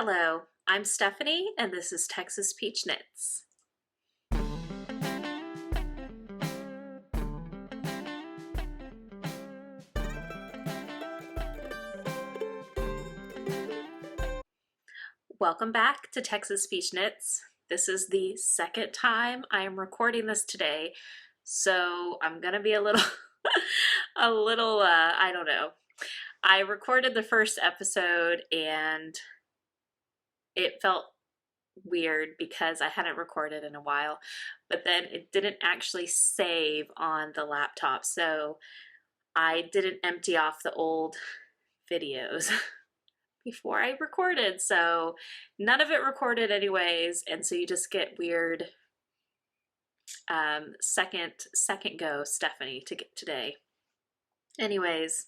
Hello, I'm Stephanie, and this is Texas Peach Knits. Welcome back to Texas Peach Knits. This is the second time I am recording this today, so I'm gonna be a little, I don't know. I recorded the first episode and it felt weird because I hadn't recorded in a while, but then it didn't actually save on the laptop, so I didn't empty off the old videos before I recorded, so none of it recorded anyways, and so you just get weird second go Stephanie to get today. Anyways,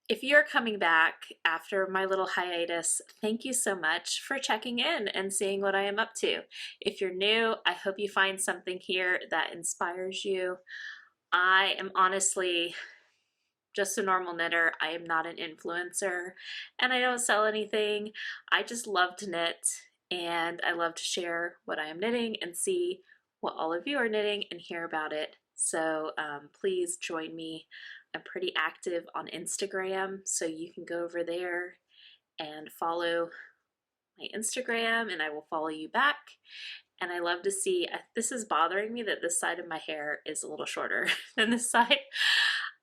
if you're coming back after my little hiatus, thank you so much for checking in and seeing what I am up to. If you're new, I hope you find something here that inspires you. I am honestly just a normal knitter. I am not an influencer and I don't sell anything. I just love to knit and I love to share what I am knitting and see what all of you are knitting and hear about it. So please join me. I'm pretty active on Instagram, so you can go over there and follow my Instagram and I will follow you back. And I love to see, this is bothering me that this side of my hair is a little shorter than this side.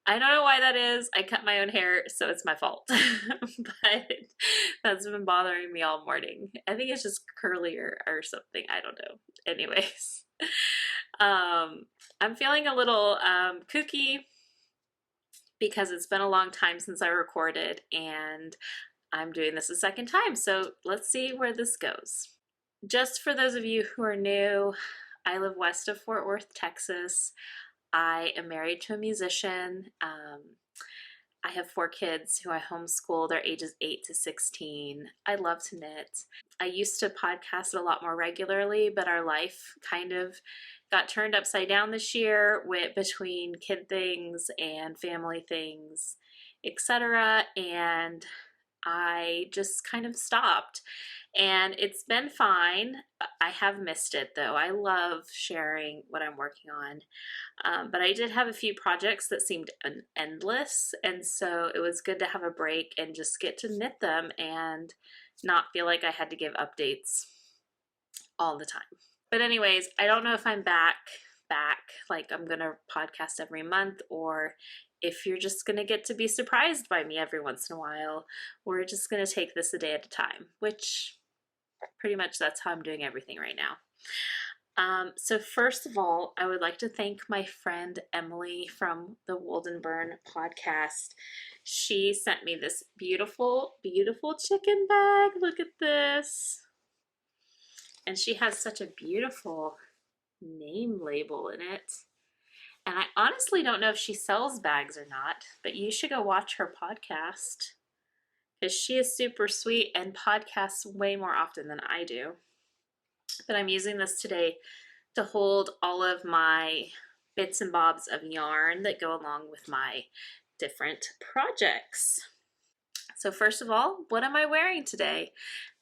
I don't know why that is. I cut my own hair, so it's my fault. But that's been bothering me all morning. I think it's just curlier or something. I don't know. Anyways, I'm feeling a little kooky because it's been a long time since I recorded and I'm doing this a second time. So let's see where this goes. Just for those of you who are new, I live west of Fort Worth, Texas. I am married to a musician. I have 4 kids who I homeschool. They're ages 8 to 16. I love to knit. I used to podcast a lot more regularly, but our life kind of got turned upside down this year between kid things and family things, etc. And I just kind of stopped. And it's been fine. I have missed it though. I love sharing what I'm working on. But I did have a few projects that seemed endless. And so it was good to have a break and just get to knit them and not feel like I had to give updates all the time. But anyways, I don't know if I'm back, like I'm gonna podcast every month, or if you're just gonna get to be surprised by me every once in a while. We're just gonna take this a day at a time, which pretty much that's how I'm doing everything right now. So first of all, I would like to thank my friend Emily from the Wolden Burn podcast. She sent me this beautiful, beautiful chicken bag. Look at this. And she has such a beautiful name label in it. And I honestly don't know if she sells bags or not, but you should go watch her podcast because she is super sweet and podcasts way more often than I do. But I'm using this today to hold all of my bits and bobs of yarn that go along with my different projects. So first of all, what am I wearing today?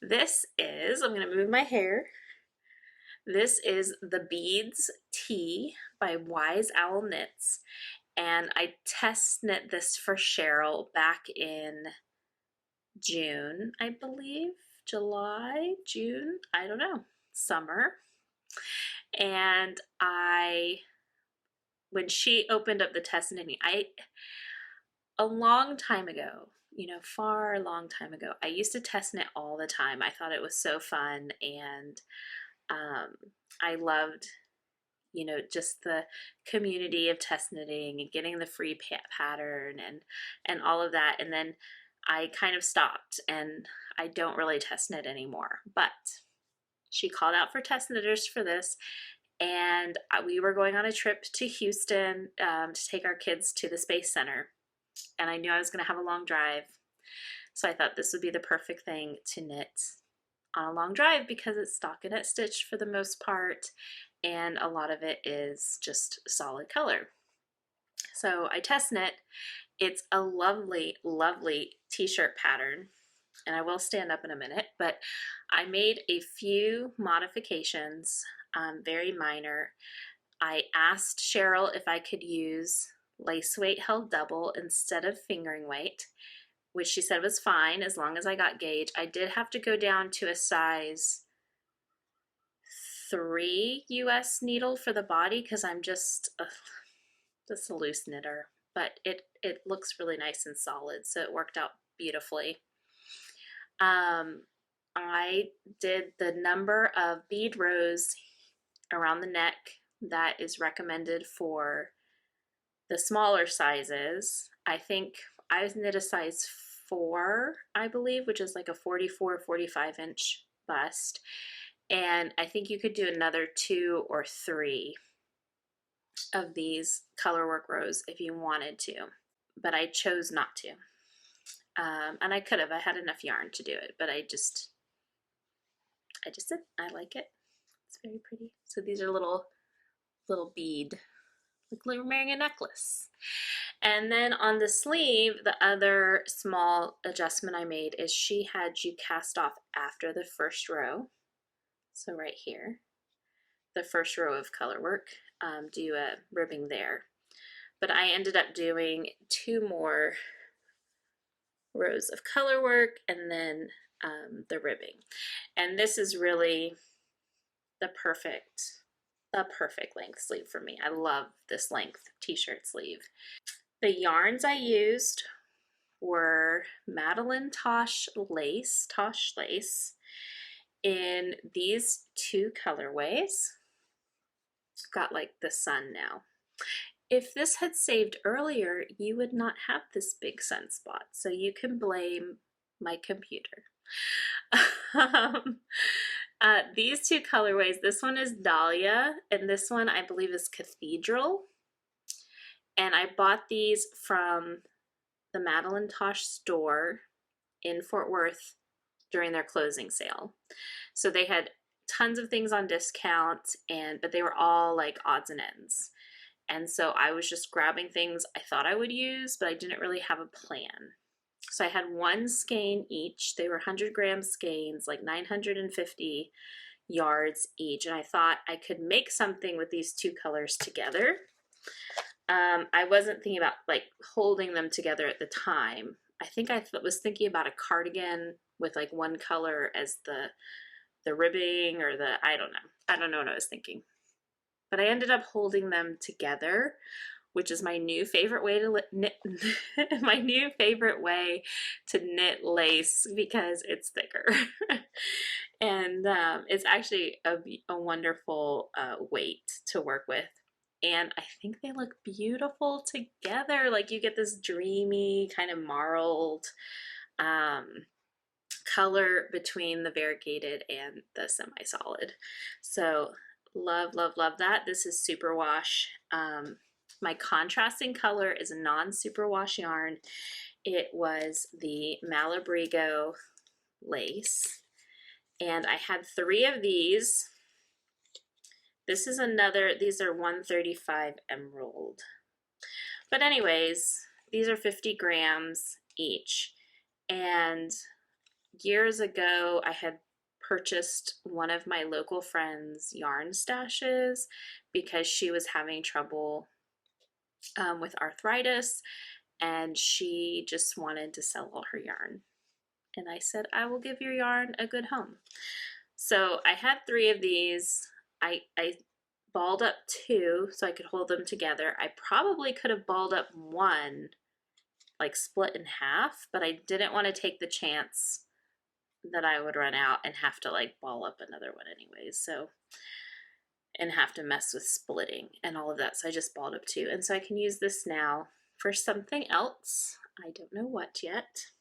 This is, I'm going to move my hair. This is the Beads Tee by Wise Owl Knits. And I test knit this for Cheryl back in June, I believe. July, June, I don't know, summer. And when she opened up the test knitting, a long time ago, far long time ago, I used to test knit all the time. I thought it was so fun, and I loved, just the community of test knitting and getting the free pattern and all of that. And then I kind of stopped and I don't really test knit anymore, but she called out for test knitters for this. And we were going on a trip to Houston to take our kids to the Space Center. And I knew I was going to have a long drive. So I thought this would be the perfect thing to knit on a long drive because it's stockinette stitched for the most part. And a lot of it is just solid color. So I test knit. It's a lovely, lovely t-shirt pattern. and I will stand up in a minute, but I made a few modifications, very minor. I asked Cheryl if I could use lace weight held double instead of fingering weight, which she said was fine as long as I got gauge. I did have to go down to a size 3 US needle for the body because I'm just a loose knitter, but it looks really nice and solid, so it worked out beautifully. I did the number of bead rows around the neck that is recommended for the smaller sizes. I think I knit a size 4, I believe, which is like a 44, 45 inch bust. And I think you could do another 2 or 3 of these colorwork rows if you wanted to, but I chose not to. And I could have, I had enough yarn to do it, but I just did. I like it. It's very pretty. So these are little bead, like we're wearing a necklace. And then on the sleeve, the other small adjustment I made is she had you cast off after the first row. So right here, the first row of color work, do a ribbing there. But I ended up doing 2 more rows of color work and then the ribbing. And this is really the perfect length sleeve for me. I love this length t-shirt sleeve. The yarns I used were Madeline Tosh lace in these 2 colorways. Got like the sun now. If this had saved earlier, you would not have this big sunspot, so you can blame my computer. These 2 colorways, this one is Dahlia, and this one I believe is Cathedral. And I bought these from the Madeline Tosh store in Fort Worth during their closing sale. So they had tons of things on discount, but they were all like odds and ends. And so I was just grabbing things I thought I would use, but I didn't really have a plan. So I had 1 skein each. They were 100-gram skeins, like 950 yards each. And I thought I could make something with these 2 colors together. I wasn't thinking about like holding them together at the time. I think I was thinking about a cardigan with like 1 color as the ribbing or I don't know what I was thinking. But I ended up holding them together, which is my new favorite way to knit my new favorite way to knit lace because it's thicker. And it's actually a wonderful weight to work with. And I think they look beautiful together. Like you get this dreamy kind of marled color between the variegated and the semi-solid. So love, love, love that. This is superwash. My contrasting color is a non-superwash yarn. It was the Malabrigo lace. And I had 3 of these. This is these are 135 emerald. But anyways, these are 50 grams each. And years ago, I had purchased one of my local friends' yarn stashes because she was having trouble with arthritis, and she just wanted to sell all her yarn. And I said, I will give your yarn a good home. So I had 3 of these. I balled up 2 so I could hold them together. I probably could have balled up 1, like split in half, but I didn't want to take the chance that I would run out and have to like ball up another one anyways, so, and have to mess with splitting and all of that. So I just balled up 2, and so I can use this now for something else. I don't know what yet,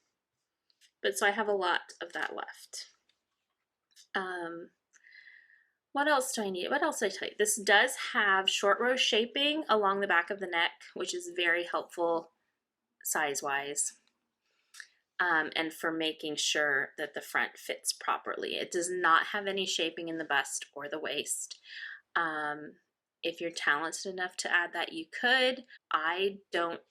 but so I have a lot of that left. What else do I need? What else did I tell you? This does have short row shaping along the back of the neck, which is very helpful size-wise. And for making sure that the front fits properly. It does not have any shaping in the bust or the waist. If you're talented enough to add that, you could. I don't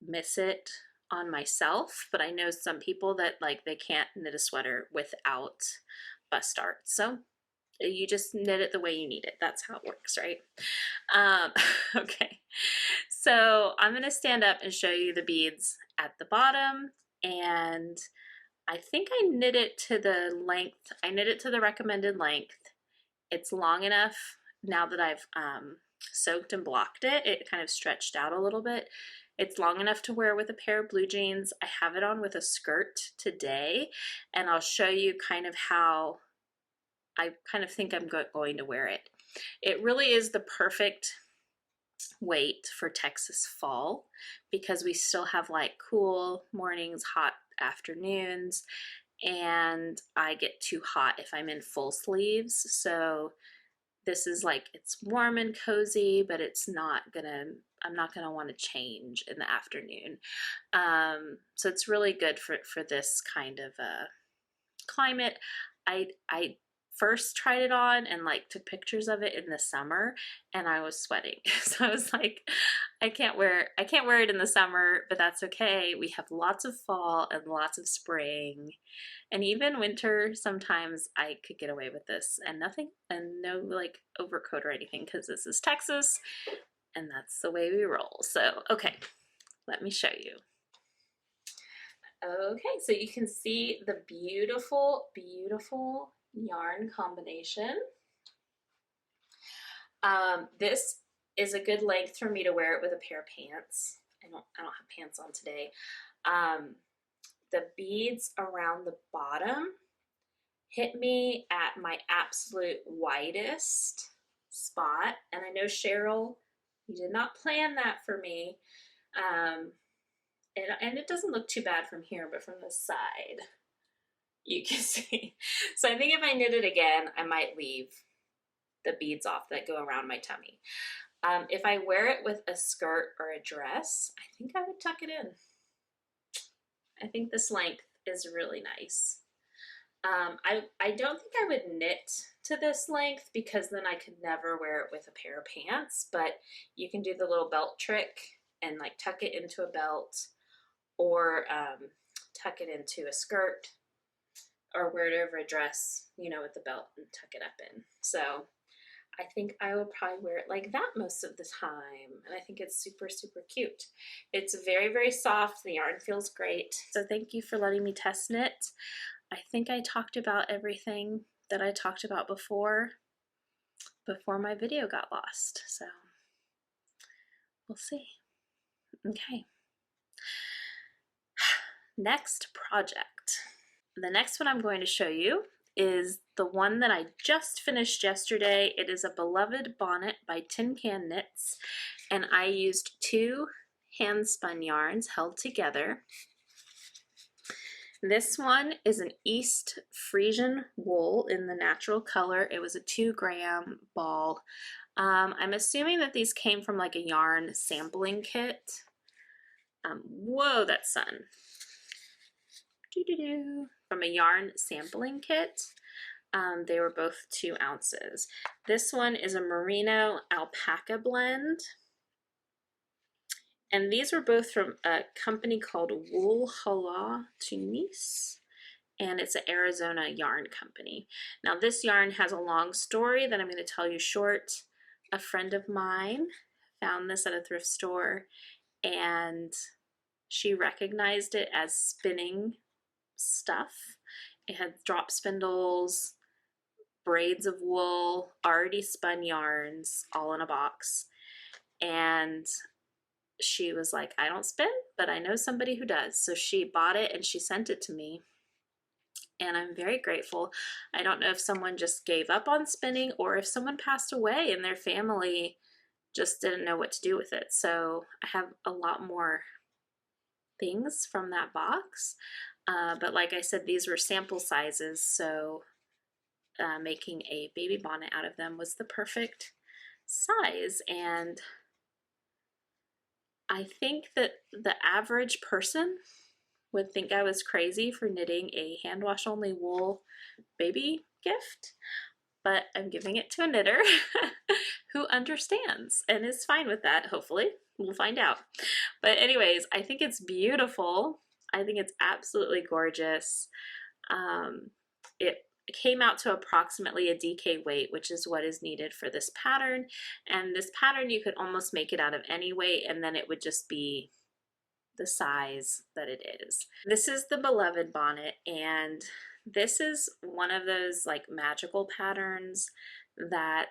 miss it on myself, but I know some people that like they can't knit a sweater without bust dart. So you just knit it the way you need it. That's how it works, right? Okay, so I'm gonna stand up and show you the beads at the bottom, and I think I knit it to the length. I knit it to the recommended length. It's long enough now that I've soaked and blocked it. It kind of stretched out a little bit. It's long enough to wear with a pair of blue jeans. I have it on with a skirt today, and I'll show you kind of how I kind of think I'm going to wear it. It really is the perfect weight for Texas fall because we still have like cool mornings, hot afternoons, and I get too hot if I'm in full sleeves. So this is like, it's warm and cozy, but I'm not gonna want to change in the afternoon. So it's really good for this kind of climate. I first tried it on and like took pictures of it in the summer, and I was sweating. So I was like, I can't wear it in the summer, but that's okay. We have lots of fall and lots of spring, and even winter. Sometimes I could get away with this and no like overcoat or anything, because this is Texas and that's the way we roll. So okay, let me show you. Okay, so you can see the beautiful, beautiful yarn combination. This is a good length for me to wear it with a pair of pants. I don't have pants on today. The beads around the bottom hit me at my absolute widest spot, and I know, Cheryl, you did not plan that for me. And it doesn't look too bad from here, but from the side, you can see. So I think if I knit it again, I might leave the beads off that go around my tummy. If I wear it with a skirt or a dress, I think I would tuck it in. I think this length is really nice. I don't think I would knit to this length because then I could never wear it with a pair of pants, but you can do the little belt trick and like tuck it into a belt, or tuck it into a skirt, or wear it over a dress, you know, with the belt and tuck it up in. So I think I will probably wear it like that most of the time, and I think it's super, super cute. It's very, very soft. The yarn feels great. So thank you for letting me test knit. I think I talked about everything that I talked about before my video got lost. So we'll see. Okay. Next project. The next one I'm going to show you is the one that I just finished yesterday. It is a beloved bonnet by Tin Can Knits, and I used 2 hand spun yarns held together. This one is an East Frisian wool in the natural color. It was a 2-gram ball. I'm assuming that these came from like a yarn sampling kit. Whoa, that sun. From a yarn sampling kit. They were both 2 ounces. This one is a merino alpaca blend. And these were both from a company called Wool Hala Tunis, and it's an Arizona yarn company. Now this yarn has a long story that I'm going to tell you short. A friend of mine found this at a thrift store, and she recognized it as spinning stuff. It had drop spindles, braids of wool, already spun yarns, all in a box. And she was like, I don't spin, but I know somebody who does. So she bought it and she sent it to me, and I'm very grateful. I don't know if someone just gave up on spinning or if someone passed away and their family just didn't know what to do with it. So I have a lot more things from that box. But like I said, these were sample sizes, so making a baby bonnet out of them was the perfect size. And I think that the average person would think I was crazy for knitting a hand wash only wool baby gift. but I'm giving it to a knitter who understands and is fine with that, hopefully. We'll find out. But anyways, I think it's beautiful. I think it's absolutely gorgeous. It came out to approximately a DK weight, which is what is needed for this pattern. And this pattern, you could almost make it out of any weight, and then it would just be the size that it is. This is the Beloved bonnet, and this is one of those like magical patterns that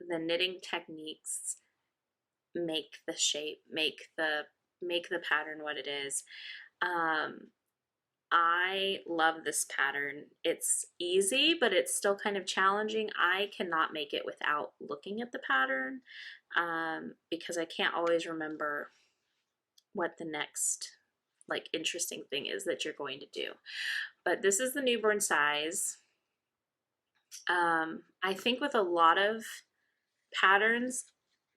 the knitting techniques make the shape, make the pattern what it is. I love this pattern. It's easy, but it's still kind of challenging. I cannot make it without looking at the pattern because I can't always remember what the next like interesting thing is that you're going to do. But this is the newborn size. I think with a lot of patterns,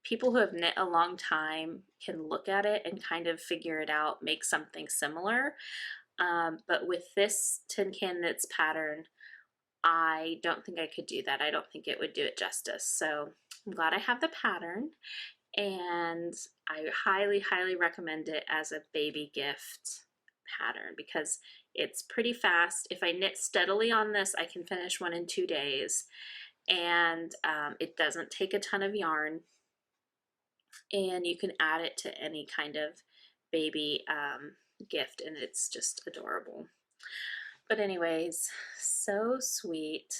people who have knit a long time can look at it and kind of figure it out, make something similar. But with this Tin Can Knits pattern, I don't think I could do that. I don't think it would do it justice. So I'm glad I have the pattern, and I highly, highly recommend it as a baby gift pattern because it's pretty fast. If I knit steadily on this, I can finish one in 2 days, and it doesn't take a ton of yarn, and you can add it to any kind of baby gift, and it's just adorable. But anyways, so sweet.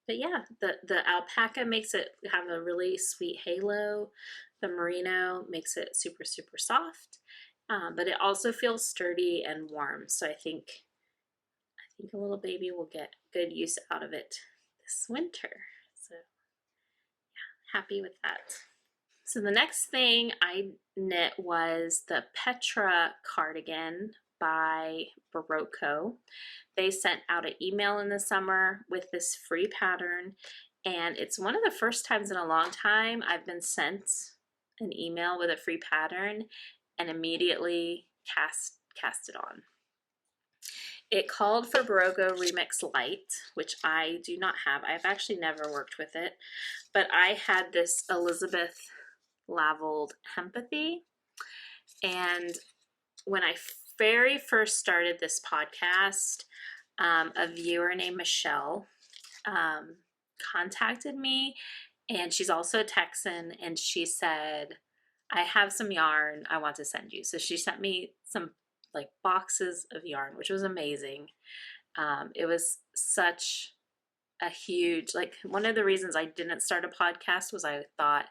But yeah, the alpaca makes it have a really sweet halo. The merino makes it super, super soft, but it also feels sturdy and warm. So I think a little baby will get good use out of it this winter. So yeah, happy with that. So the next thing I knit was the Petra cardigan by Barocco. They sent out an email in the summer with this free pattern, and it's one of the first times in a long time I've been sent an email with a free pattern and immediately cast it on. It called for Barocco Remix Light, which I do not have. I've actually never worked with it, but I had this Elizabeth Laveled Hempathy, and when I very first started this podcast, a viewer named Michelle contacted me, and she's also a Texan, and she said, I have some yarn I want to send you. So she sent me some like boxes of yarn, which was amazing. It was such a huge, like one of the reasons I didn't start a podcast was I thought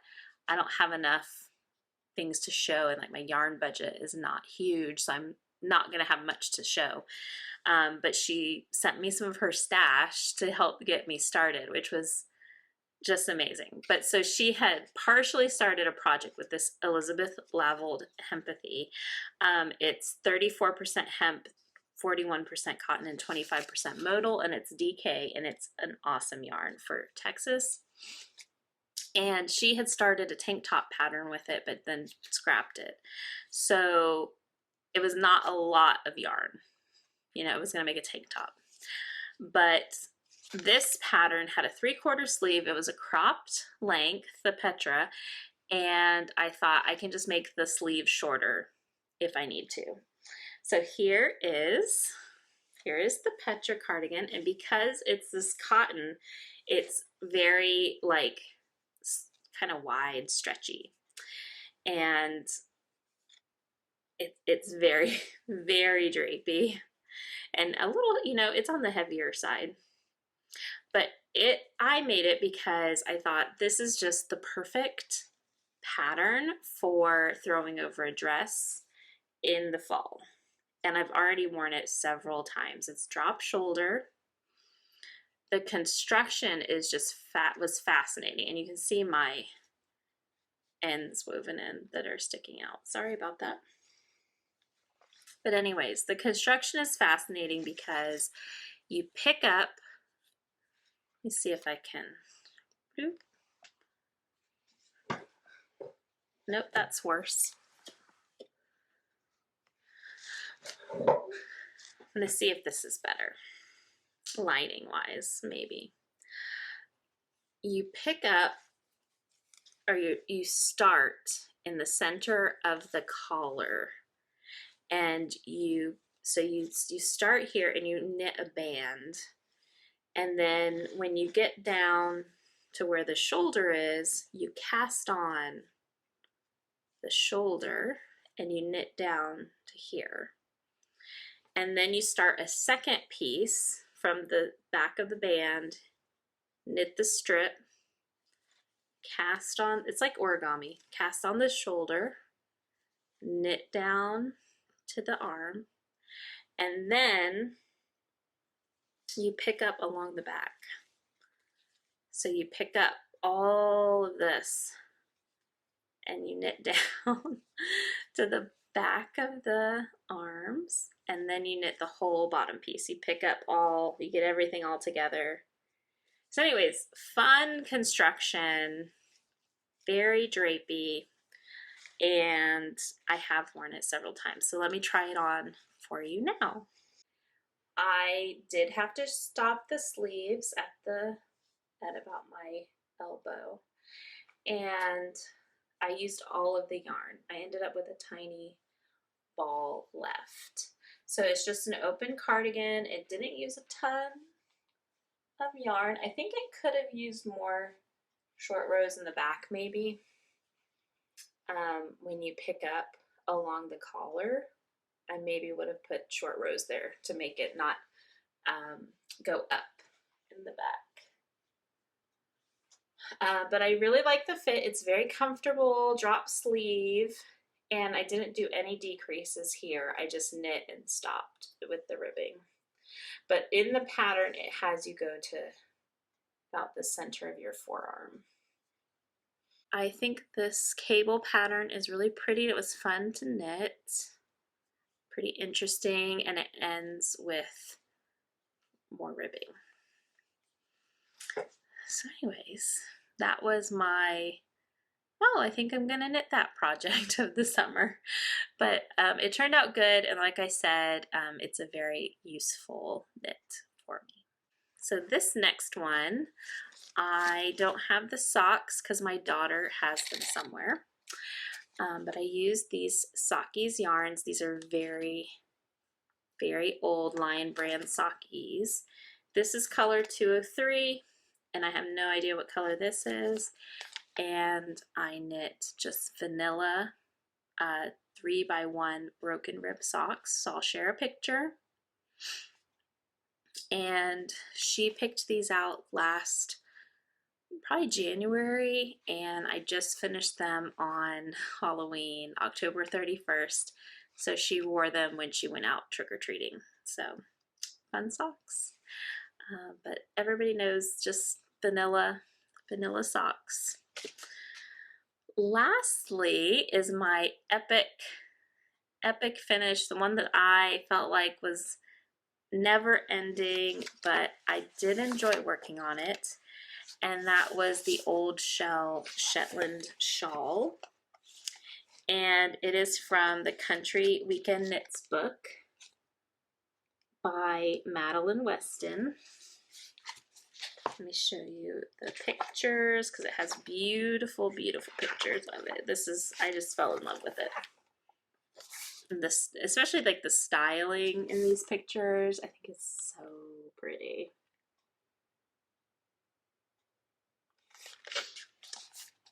I don't have enough things to show, and like my yarn budget is not huge, so I'm not going to have much to show. But she sent me some of her stash to help get me started, which was just amazing. But so she had partially started a project with this Elizabeth Laveled Hempathy. It's 34% hemp, 41% cotton, and 25% modal, and it's DK, and it's an awesome yarn for Texas. And she had started a tank top pattern with it, but then scrapped it. So it was not a lot of yarn. You know, it was going to make a tank top. But this pattern had a 3/4 sleeve. It was a cropped length, the Petra, and I thought I can just make the sleeve shorter if I need to. So here is the Petra cardigan, and because it's this cotton, it's very like kind of wide, stretchy, and it's very, very drapey, and a little, you know, it's on the heavier side. But I made it because I thought this is just the perfect pattern for throwing over a dress in the fall. And I've already worn it several times. It's drop shoulder. The construction is just was fascinating, and you can see my ends woven in that are sticking out. Sorry about that. But anyways, the construction is fascinating because you pick up, let me see if I can, nope, that's worse. I'm gonna see if this is better, lining wise, maybe. you pick up, or you start in the center of the collar, and you start here and you knit a band, and then when you get down to where the shoulder is, you cast on the shoulder and you knit down to here, and then you start a second piece from the back of the band, knit the strip, cast on, it's like origami, cast on the shoulder, knit down to the arm, and then you pick up along the back. So you pick up all of this and you knit down to the back of the arms, and then you knit the whole bottom piece. You pick up all, you get everything all together. So anyways, fun construction, very drapey, and I have worn it several times. So let me try it on for you now. I did have to stop the sleeves at about my elbow, and I used all of the yarn. I ended up with a tiny ball left. So it's just an open cardigan. It didn't use a ton of yarn. I think it could have used more short rows in the back maybe. When you pick up along the collar, I maybe would have put short rows there to make it not go up in the back. But I really like the fit. It's very comfortable, drop sleeve, and I didn't do any decreases here. I just knit and stopped with the ribbing. But in the pattern, it has you go to about the center of your forearm. I think this cable pattern is really pretty. It was fun to knit, pretty interesting, and it ends with more ribbing. So anyways, that was my, oh, I think I'm gonna knit that project of the summer. But it turned out good, and like I said, it's a very useful knit for me. So this next one, I don't have the socks because my daughter has them somewhere. But I used these Sockies yarns. These are very, very old Lion brand Sockies. This is color 203, and I have no idea what color this is. And I knit just vanilla 3x1 broken rib socks. So I'll share a picture. And she picked these out last probably January, and I just finished them on Halloween, October 31st. So she wore them when she went out trick-or-treating. So fun socks. But everybody knows just vanilla socks. Lastly is my epic finish, the one that I felt like was never ending, but I did enjoy working on it. And that was the old Shell Shetland shawl. And it is from the Country Weekend Knits book by Madeline Weston. Let me show you the pictures because it has beautiful, beautiful pictures of it. This is, I just fell in love with it. And this, especially like the styling in these pictures, I think it's so pretty.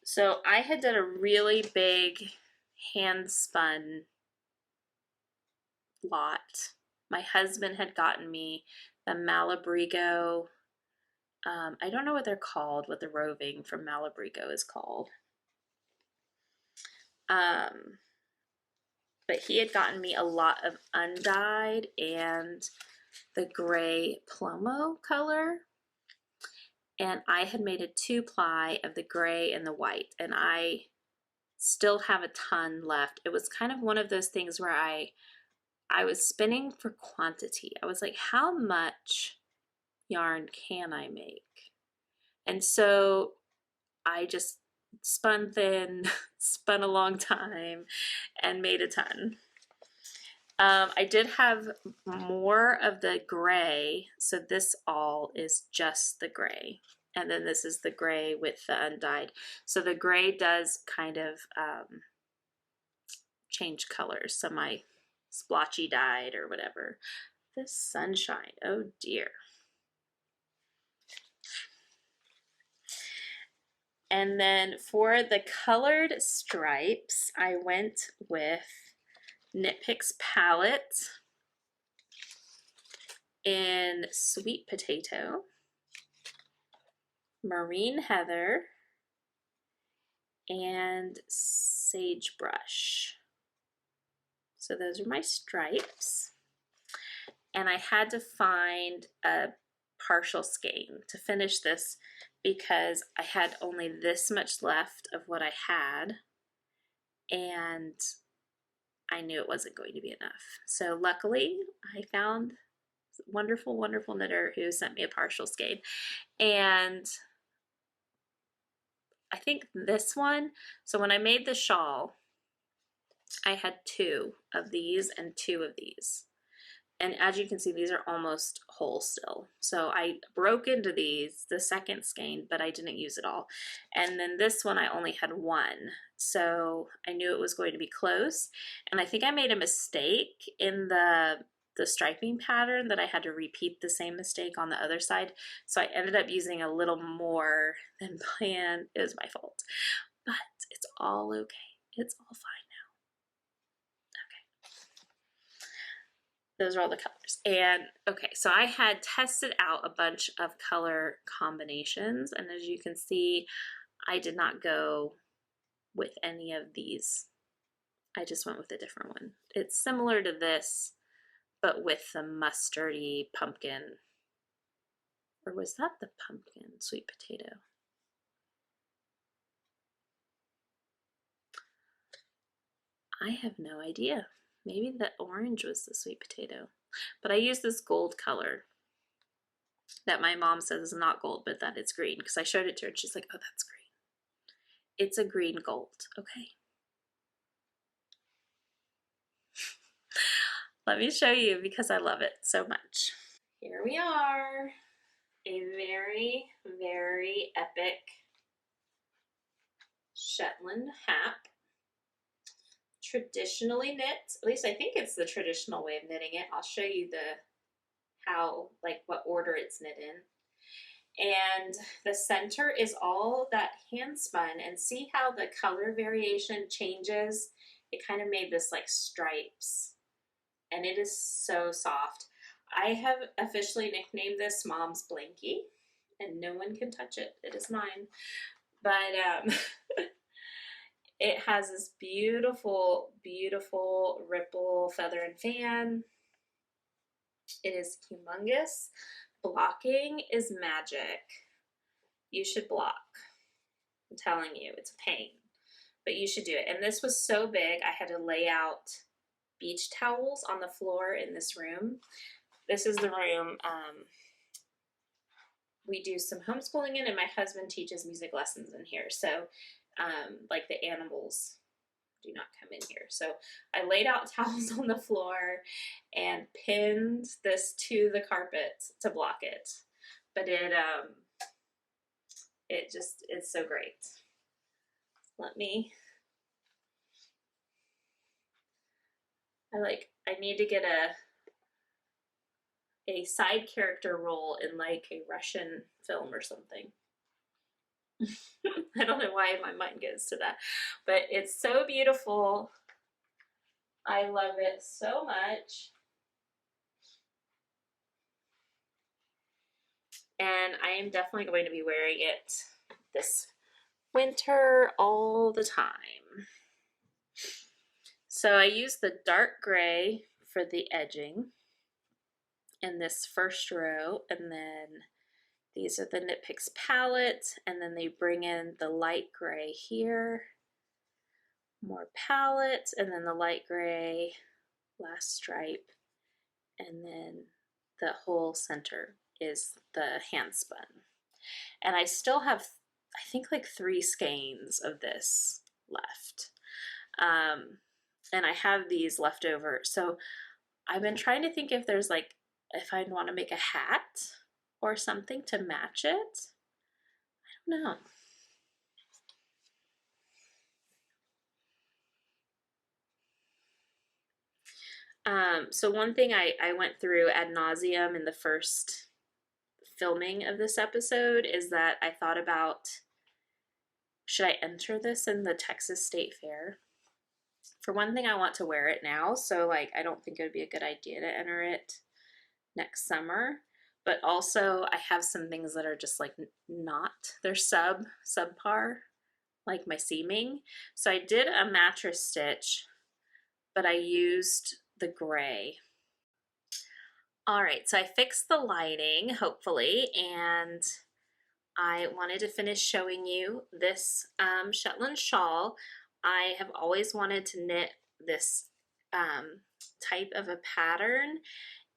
So I had done a really big hand spun lot. My husband had gotten me the Malabrigo, I don't know what they're called, what the roving from Malabrigo is called. But he had gotten me a lot of undyed and the gray Plomo color. And I had made a 2-ply of the gray and the white, and I still have a ton left. It was kind of one of those things where I was spinning for quantity. I was like, how much yarn can I make? And so I just spun thin, spun a long time, and made a ton. I did have more of the gray, so this all is just the gray. And then this is the gray with the undyed. So the gray does kind of change colors. So my splotchy dyed or whatever. This sunshine, oh dear. And then for the colored stripes, I went with Knit Picks palette in Sweet Potato, Marine Heather, and Sagebrush. So those are my stripes. And I had to find a partial skein to finish this because I had only this much left of what I had, and I knew it wasn't going to be enough. So luckily I found a wonderful, wonderful knitter who sent me a partial skein. And I think this one, so when I made the shawl, I had 2 of these and 2 of these. And as you can see, these are almost whole still. So I broke into these, the second skein, but I didn't use it all. And then this one, I only had 1. So I knew it was going to be close. And I think I made a mistake in the striping pattern that I had to repeat the same mistake on the other side. So I ended up using a little more than planned. It was my fault. But it's all okay. It's all fine. Those are all the colors. And okay, so I had tested out a bunch of color combinations, and as you can see, I did not go with any of these. I just went with a different one. It's similar to this, but with the mustardy pumpkin. Or was that the pumpkin sweet potato? I have no idea. Maybe the orange was the sweet potato. But I used this gold color that my mom says is not gold, but that it's green, because I showed it to her and she's like, oh, that's green. It's a green gold, okay? Let me show you because I love it so much. Here we are, a very, very epic Shetland hat. Traditionally knit, at least I think it's the traditional way of knitting it. I'll show you what order it's knit in. And the center is all that hand spun, and see how the color variation changes? It kind of made this like stripes, and it is so soft. I have officially nicknamed this Mom's Blankie, and no one can touch it. It is mine. But it has this beautiful, beautiful ripple feather and fan. It is humongous. Blocking is magic. You should block. I'm telling you, it's a pain, but you should do it. And this was so big, I had to lay out beach towels on the floor in this room. This is the room we do some homeschooling in, and my husband teaches music lessons in here. So like the animals do not come in here. So I laid out towels on the floor and pinned this to the carpet to block it. But it's so great. I need to get a side character role in like a Russian film or something. I don't know why my mind goes to that, but it's so beautiful. I love it so much. And I am definitely going to be wearing it this winter all the time. So I used the dark gray for the edging in this first row, and then these are the Knit Picks palette, and then they bring in the light gray here, more palette, and then the light gray, last stripe, and then the whole center is the hand spun. And I still have, I think, like 3 skeins of this left. And I have these left over. So I've been trying to think if I want to make a hat or something to match it. No. So one thing I went through ad nauseum in the first filming of this episode is that I thought about, should I enter this in the Texas State Fair? For one thing, I want to wear it now, so like I don't think it would be a good idea to enter it next summer. But also I have some things that are just like not, they're subpar, like my seaming. So I did a mattress stitch, but I used the gray. All right, so I fixed the lighting, hopefully, and I wanted to finish showing you this Shetland shawl. I have always wanted to knit this type of a pattern,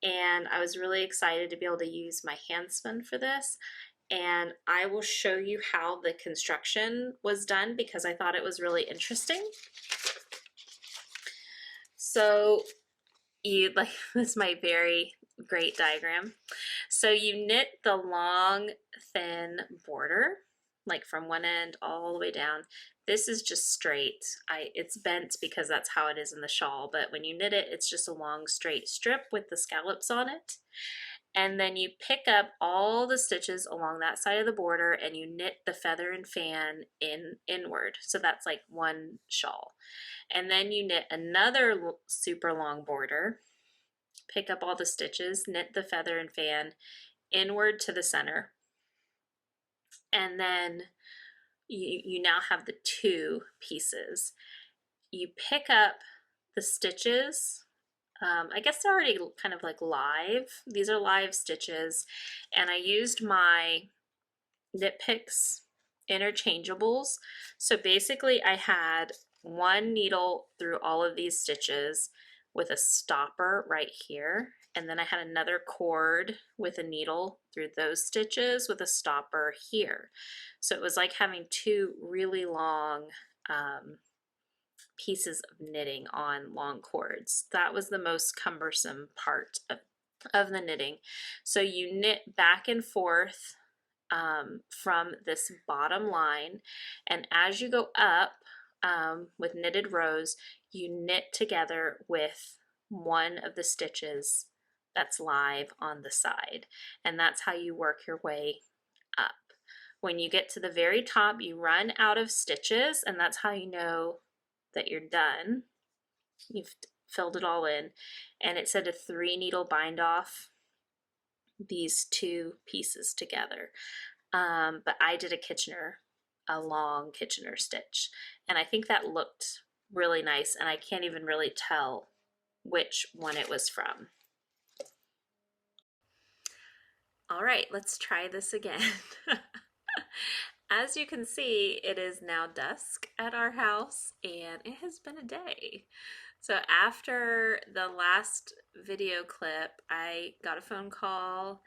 and I was really excited to be able to use my hand spun for this. And I will show you how the construction was done because I thought it was really interesting. So you like, this is my very great diagram. So you knit the long thin border, like from one end all the way down. This is just straight. It's bent because that's how it is in the shawl, but when you knit it, it's just a long straight strip with the scallops on it. And then you pick up all the stitches along that side of the border and you knit the feather and fan inward. So that's like one shawl. And then you knit another super long border, pick up all the stitches, knit the feather and fan inward to the center. And then you now have the two pieces. You pick up the stitches. I guess they're already kind of like live. These are live stitches. And I used my Knit Picks interchangeables. So basically I had one needle through all of these stitches with a stopper right here. And then I had another cord with a needle through those stitches with a stopper here. So it was like having two really long pieces of knitting on long cords. That was the most cumbersome part of the knitting. So you knit back and forth from this bottom line, and as you go up with knitted rows, you knit together with one of the stitches that's live on the side, and that's how you work your way up. When you get to the very top, you run out of stitches, and that's how you know that you're done. You've filled it all in, and it said a 3 needle bind off these two pieces together. But I did a long Kitchener stitch, and I think that looked really nice, and I can't even really tell which one it was from. All right, let's try this again. As you can see, it is now dusk at our house, and it has been a day. So after the last video clip, I got a phone call,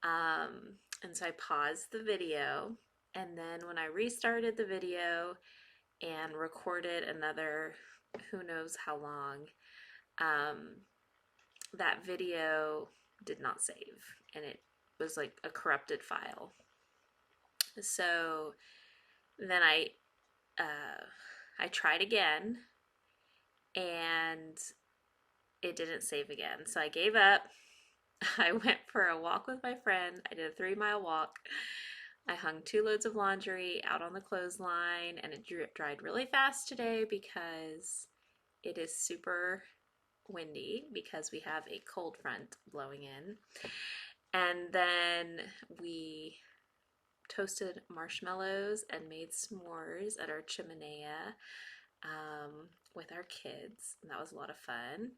and so I paused the video, and then when I restarted the video and recorded another who knows how long, that video did not save, and it was like a corrupted file. So then I tried again, and it didn't save again. So I gave up. I went for a walk with my friend. I did a 3-mile walk. I hung 2 loads of laundry out on the clothesline, and it dried really fast today because it is super windy because we have a cold front blowing in. And then we toasted marshmallows and made s'mores at our chimenea with our kids, and that was a lot of fun.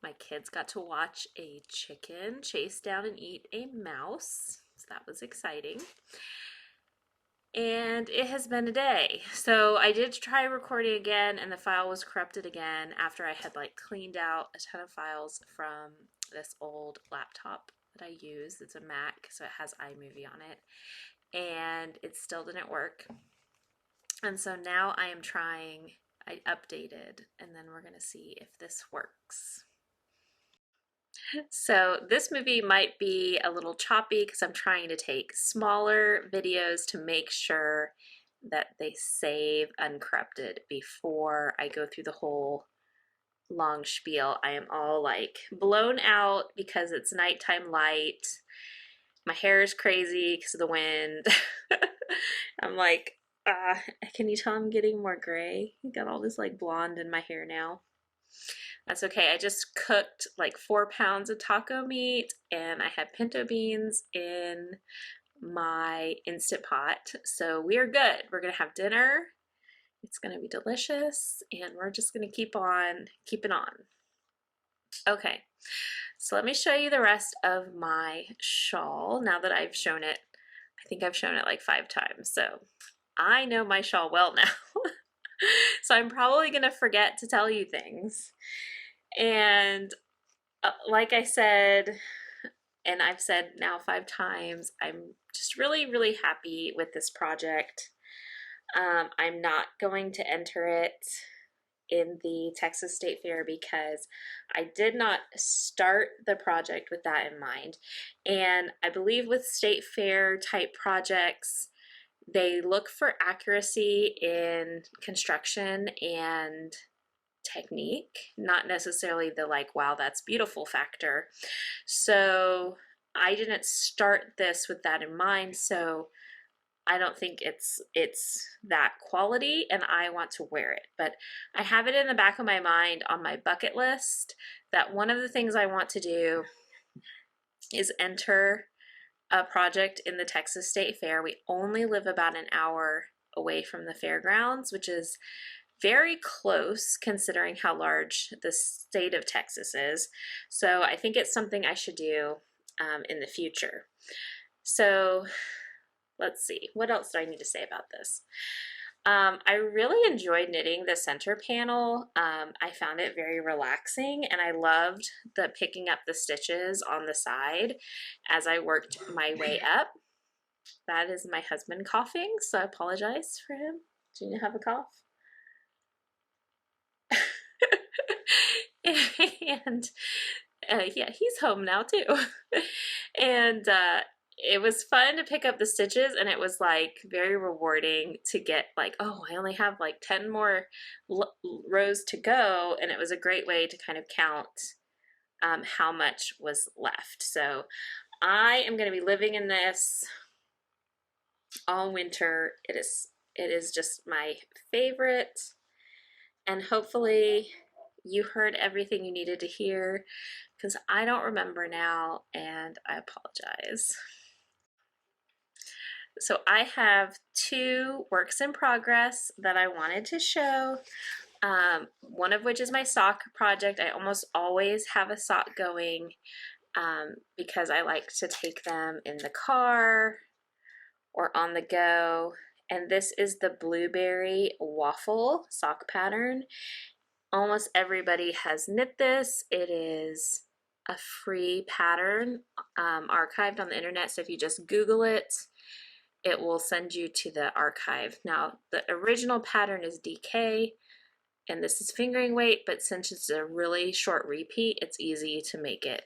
My kids got to watch a chicken chase down and eat a mouse, so that was exciting. And it has been a day. So I did try recording again, and the file was corrupted again after I had like cleaned out a ton of files from this old laptop that I use. It's a Mac, so it has iMovie on it, and it still didn't work. And so now I am trying, I updated, and then we're gonna see if this works. So this movie might be a little choppy because I'm trying to take smaller videos to make sure that they save uncorrupted before I go through the whole long spiel. I am all like blown out because it's nighttime light. My hair is crazy because of the wind. I'm like, can you tell I'm getting more gray? I got all this like blonde in my hair now. That's okay. I just cooked like 4 pounds of taco meat and I had pinto beans in my Instant Pot. So we are good. We're going to have dinner. It's going to be delicious and we're just going to keep on keeping on. Okay, so let me show you the rest of my shawl now that I've shown it. I think I've shown it like 5 times, so I know my shawl well now. So I'm probably going to forget to tell you things. And like I said, and I've said now 5 times, I'm just really, really happy with this project. I'm not going to enter it in the Texas State Fair because I did not start the project with that in mind. And I believe with State Fair type projects, they look for accuracy in construction and technique, not necessarily the like, wow, that's beautiful factor. So I didn't start this with that in mind. So I don't think it's that quality and I want to wear it. But I have it in the back of my mind on my bucket list that one of the things I want to do is enter a project in the Texas State Fair. We only live about an hour away from the fairgrounds, which is very close considering how large the state of Texas is. So I think it's something I should do in the future. So let's see, what else do I need to say about this? I really enjoyed knitting the center panel. I found it very relaxing and I loved the picking up the stitches on the side as I worked my way up. That is my husband coughing, so I apologize for him. Do you have a cough? And yeah, he's home now too. And it was fun to pick up the stitches and it was like very rewarding to get like, oh, I only have like 10 more rows to go. And it was a great way to kind of count how much was left. So I am going to be living in this all winter. It is just my favorite. And hopefully you heard everything you needed to hear because I don't remember now and I apologize. So I have 2 works in progress that I wanted to show. One of which is my sock project. I almost always have a sock going because I like to take them in the car or on the go. And this is the blueberry waffle sock pattern. Almost everybody has knit this. It is a free pattern archived on the internet. So if you just Google it, it will send you to the archive. Now, the original pattern is DK, and this is fingering weight, but since it's a really short repeat, it's easy to make it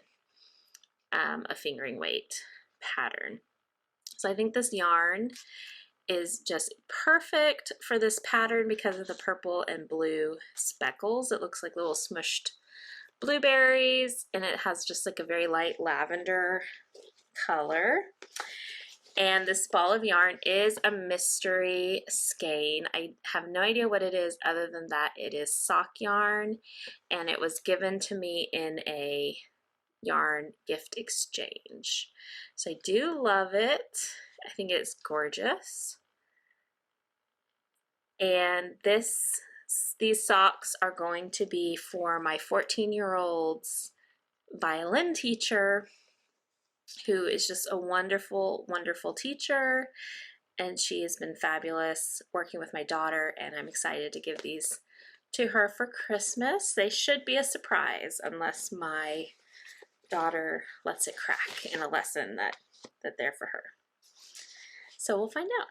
a fingering weight pattern. So I think this yarn is just perfect for this pattern because of the purple and blue speckles. It looks like little smushed blueberries and it has just like a very light lavender color. And this ball of yarn is a mystery skein. I have no idea what it is other than that it is sock yarn and it was given to me in a yarn gift exchange. So I do love it. I think it's gorgeous. And these socks are going to be for my 14-year-old's violin teacher, who is just a wonderful, wonderful teacher. And she has been fabulous working with my daughter, and I'm excited to give these to her for Christmas. They should be a surprise unless my daughter lets it crack in a lesson that they're for her. So we'll find out.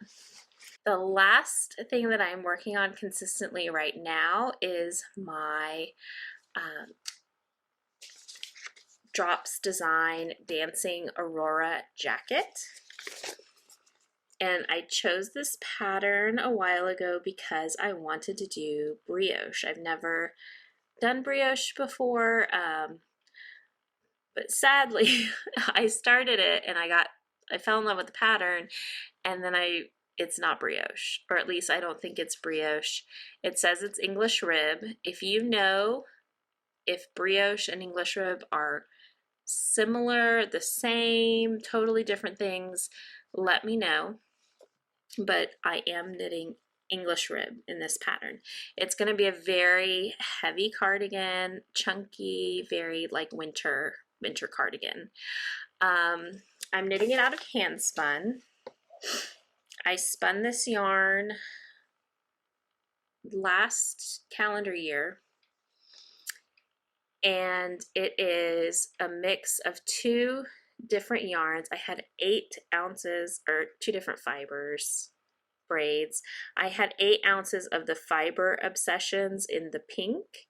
The last thing that I'm working on consistently right now is my Drops Design Dancing Aurora jacket. And I chose this pattern a while ago because I wanted to do brioche. I've never done brioche before, but sadly I started it and I fell in love with the pattern, and then it's not brioche, or at least I don't think it's brioche. It says it's English rib. If you know if brioche and English rib are similar, the same, totally different things, let me know. But I am knitting English rib in this pattern. It's going to be a very heavy cardigan, chunky, very like winter cardigan. I'm knitting it out of hand spun. I spun this yarn last calendar year, and it is a mix of 2 different yarns. I had 8 ounces, or 2 different fibers, braids. I had 8 ounces of the Fiber Obsessions in the pink,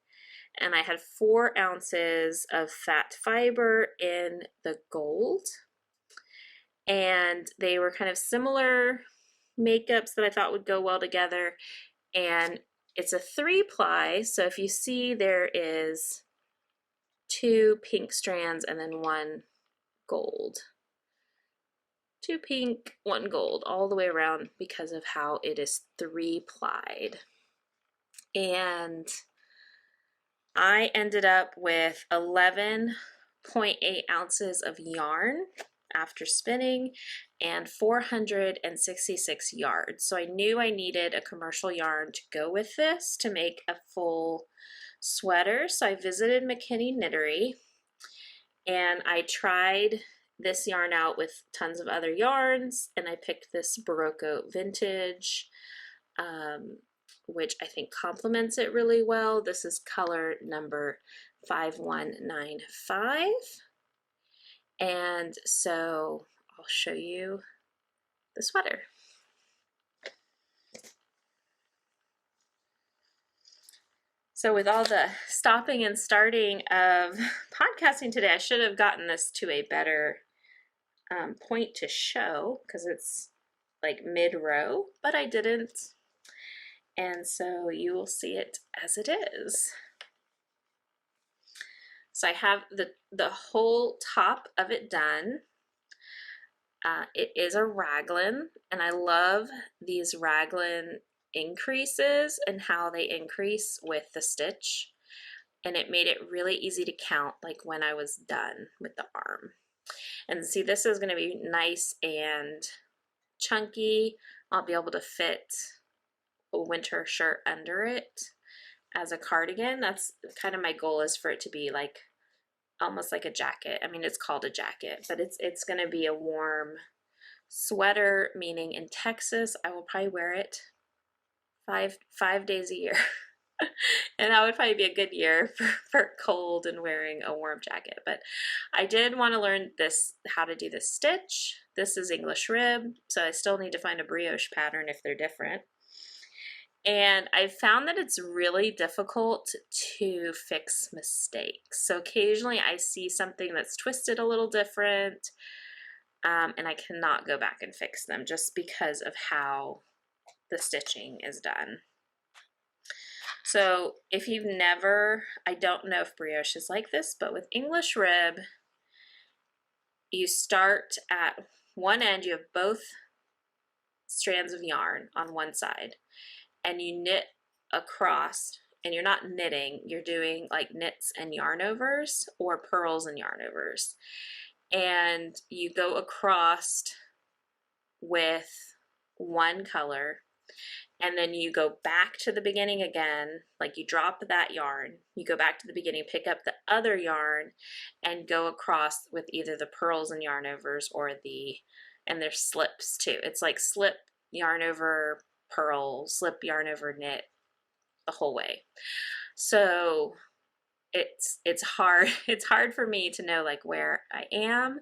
and I had 4 ounces of fat fiber in the gold. And they were kind of similar makeups that I thought would go well together. And it's a 3-ply, so if you see, there is 2 pink strands and then 1 gold. 2 pink, 1 gold, all the way around because of how it is 3-plied. And I ended up with 11.8 ounces of yarn after spinning and 466 yards. So I knew I needed a commercial yarn to go with this to make a full sweater. So I visited McKinney Knittery and I tried this yarn out with tons of other yarns, and I picked this Barocco Vintage, which I think complements it really well. This is color number 5195. And so I'll show you the sweater. So with all the stopping and starting of podcasting today, I should have gotten this to a better point to show, because it's like mid-row, but I didn't. And so you will see it as it is. So I have the whole top of it done. It is a raglan, and I love these raglan increases and how they increase with the stitch. And it made it really easy to count, like when I was done with the arm. And see, this is going to be nice and chunky. I'll be able to fit a winter shirt under it as a cardigan. That's kind of my goal, is for it to be like almost like a jacket. I mean, it's called a jacket, but it's going to be a warm sweater, meaning in Texas I will probably wear it five days a year. And that would probably be a good year for cold and wearing a warm jacket. But I did want to learn this, how to do this stitch. This is English rib, so I still need to find a brioche pattern if they're different. And I found that it's really difficult to fix mistakes. So occasionally I see something that's twisted a little different, and I cannot go back and fix them just because of how the stitching is done. So if you've never, I don't know if brioche is like this, but with English rib, you start at one end, you have both strands of yarn on one side, and you knit across, and you're not knitting, you're doing like knits and yarn overs, or purls and yarn overs. And you go across with one color, and then you go back to the beginning again, like you drop that yarn, you go back to the beginning, pick up the other yarn, and go across with either the purls and yarn overs or and there's slips too. It's like slip, yarn over, purl, slip, yarn over, knit, the whole way. So it's hard. It's hard for me to know like where I am,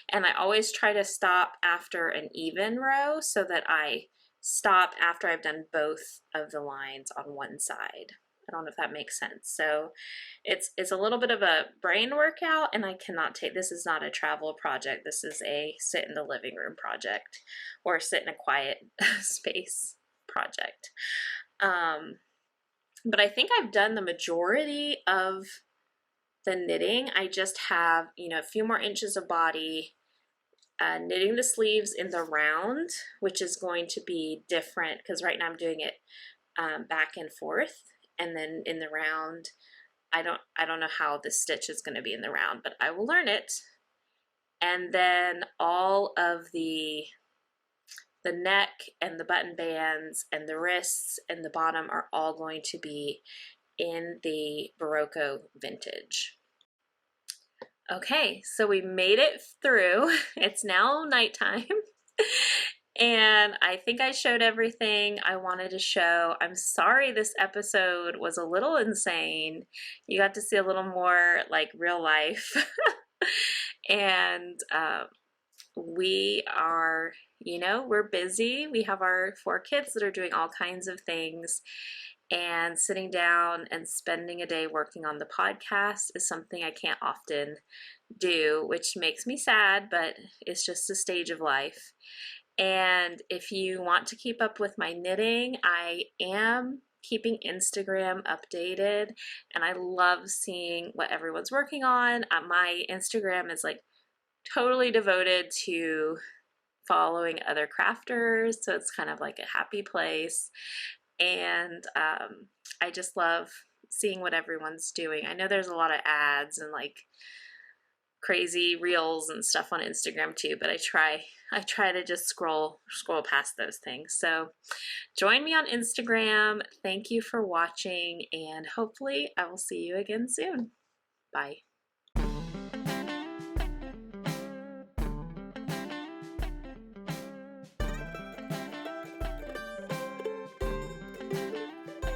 and I always try to stop after an even row so that I stop after I've done both of the lines on one side. I don't know if that makes sense. So it's a little bit of a brain workout, and I cannot take, this is not a travel project. This is a sit in the living room project, or sit in a quiet space project. But I think I've done the majority of the knitting. I just have, you know, a few more inches of body, knitting the sleeves in the round, which is going to be different because right now I'm doing it back and forth, and then in the round, I don't know how the stitch is going to be in the round, but I will learn it. And then all of the neck and the button bands and the wrists and the bottom are all going to be in the Barocco vintage. Okay, so we made it through. It's now nighttime. And I think I showed everything I wanted to show. I'm sorry this episode was a little insane. You got to see a little more like real life. And we are, you know, we're busy. We have our 4 kids that are doing all kinds of things. And sitting down and spending a day working on the podcast is something I can't often do, which makes me sad, but it's just a stage of life. And if you want to keep up with my knitting, I am keeping Instagram updated, and I love seeing what everyone's working on. My Instagram is like totally devoted to following other crafters, so it's kind of like a happy place. And I just love seeing what everyone's doing. I know there's a lot of ads and like crazy reels and stuff on Instagram too, but I try to just scroll past those things. So join me on Instagram. Thank you for watching, and hopefully I will see you again soon. Bye.